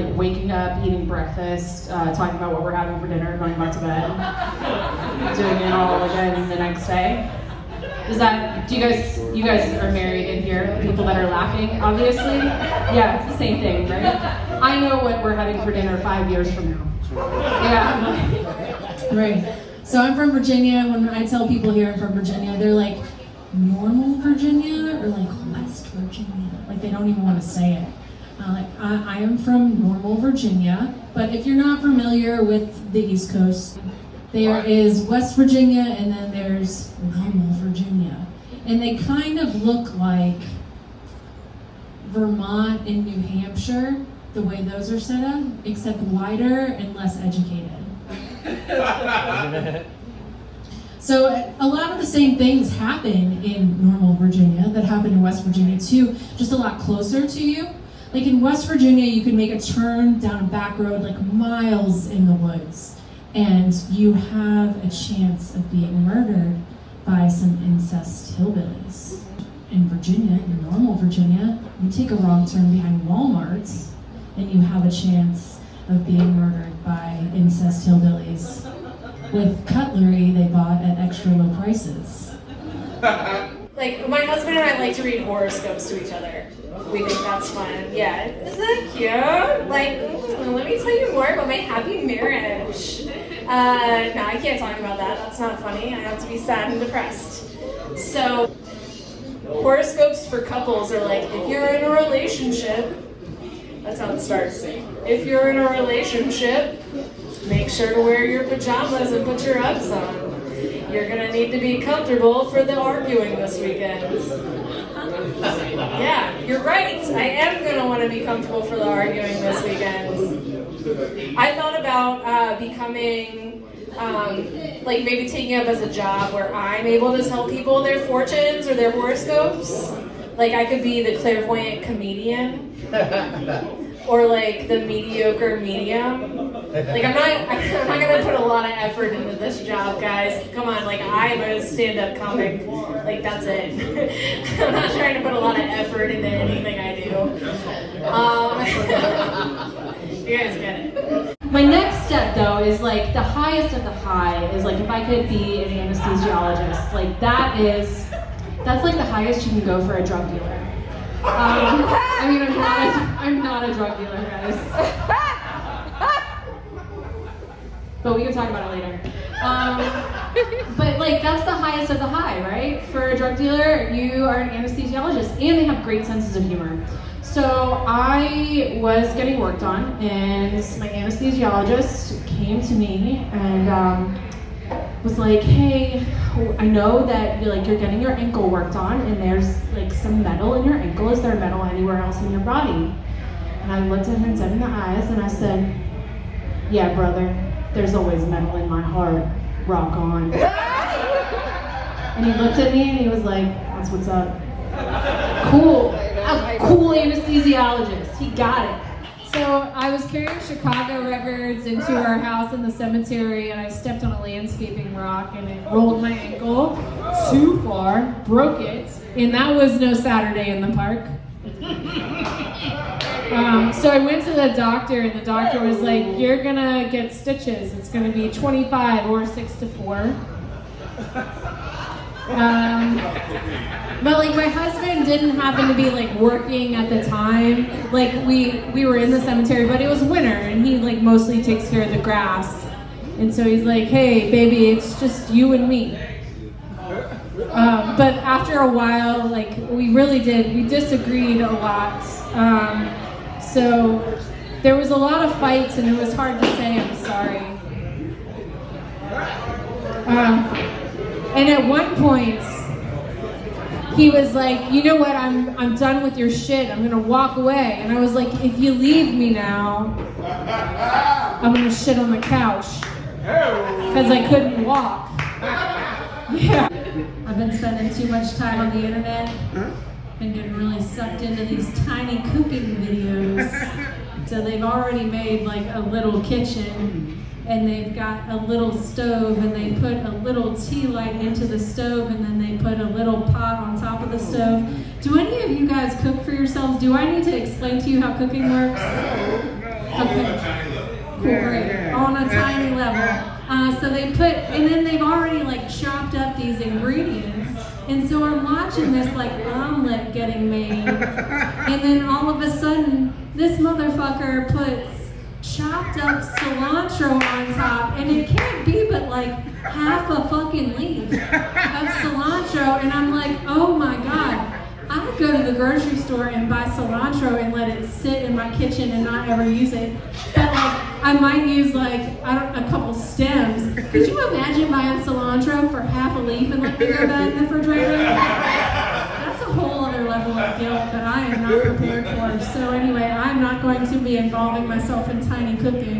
like waking up, eating breakfast, talking about what we're having for dinner, going back to bed, doing it all again the next day. Is that, you guys are married in here, people that are laughing, obviously? Yeah, it's the same thing, right? I know what we're having for dinner 5 years from now. Yeah. Right. So I'm from Virginia. When I tell people here I'm from Virginia, they're like, normal Virginia or like West Virginia? Like they don't even want to say it. I am from Normal, Virginia, but if you're not familiar with the East Coast, there is West Virginia and then there's Normal, Virginia. And they kind of look like Vermont and New Hampshire, the way those are set up, except wider and less educated. So a lot of the same things happen in Normal Virginia that happen in West Virginia too, just a lot closer to you. Like in West Virginia, you can make a turn down a back road like miles in the woods, and you have a chance of being murdered by some incest hillbillies. In Virginia, in Normal Virginia, you take a wrong turn behind Walmart, and you have a chance of being murdered by incest hillbillies with cutlery they bought at extra low prices. Like, my husband and I like to read horoscopes to each other. We think that's fun. Yeah, isn't that cute? Like, let me tell you more about my happy marriage. No, I can't talk about that. That's not funny. I have to be sad and depressed. So, horoscopes for couples are like, if you're in a relationship, that's how it starts. If you're in a relationship, make sure to wear your pajamas and put your Uggs on. You're gonna need to be comfortable for the arguing this weekend. Yeah, you're right. I am gonna want to be comfortable for the arguing this weekend. I thought about becoming, like maybe taking up as a job where I'm able to tell people their fortunes or their horoscopes. Like I could be the clairvoyant comedian. Or like the mediocre medium. Like I'm not gonna put a lot of effort into this job, guys. Come on, like I'm a stand-up comic. Like that's it. I'm not trying to put a lot of effort into anything I do. You guys get it. My next step though is like the highest of the high is like if I could be an anesthesiologist. Like that's like the highest you can go for a drug dealer. I mean, I'm not a drug dealer, guys. But we can talk about it later. But like, that's the highest of the high, right? For a drug dealer, you are an anesthesiologist, and they have great senses of humor. So I was getting worked on, and my anesthesiologist came to me and was like, hey, I know that you're getting your ankle worked on and there's like some metal in your ankle. Is there metal anywhere else in your body? And I looked at him dead in the eyes and I said, yeah, brother, there's always metal in my heart. Rock on. And he looked at me and he was like, that's what's up. Cool. A cool anesthesiologist. He got it. So I was carrying Chicago records into our house in the cemetery and I stepped on a landscaping rock and it rolled my ankle too far, broke it, and that was no Saturday in the park. So I went to the doctor and the doctor was like, you're gonna get stitches. It's gonna be 25 or 6 to 4. But like my husband didn't happen to be like working at the time. Like we were in the cemetery, but it was winter and he like mostly takes care of the grass. And so he's like, hey baby, it's just you and me. But after a while, like we disagreed a lot. So there was a lot of fights and it was hard to say I'm sorry. And at one point, he was like, you know what, I'm done with your shit, I'm gonna walk away. And I was like, if you leave me now, I'm gonna shit on the couch. Because I couldn't walk. Yeah. I've been spending too much time on the internet. Been getting really sucked into these tiny cooking videos. So they've already made like a little kitchen. And they've got a little stove and they put a little tea light into the stove and then they put a little pot on top of the stove. Do any of you guys cook for yourselves? Do I need to explain to you how cooking works? Cool, great. On a tiny level. So they put, and then they've already like chopped up these ingredients. And so I'm watching this like omelet getting made. And then all of a sudden, this motherfucker puts chopped up cilantro on top. And it can't be but like half a fucking leaf of cilantro. And I'm like, oh my God. I would go to the grocery store and buy cilantro and let it sit in my kitchen and not ever use it. But like, I might use like, a couple stems. Could you imagine buying cilantro for half a leaf and letting it go back in the refrigerator? That's a whole other level of guilt that I am not prepared for. So anyway, I'm not going to be involving myself in tiny cooking.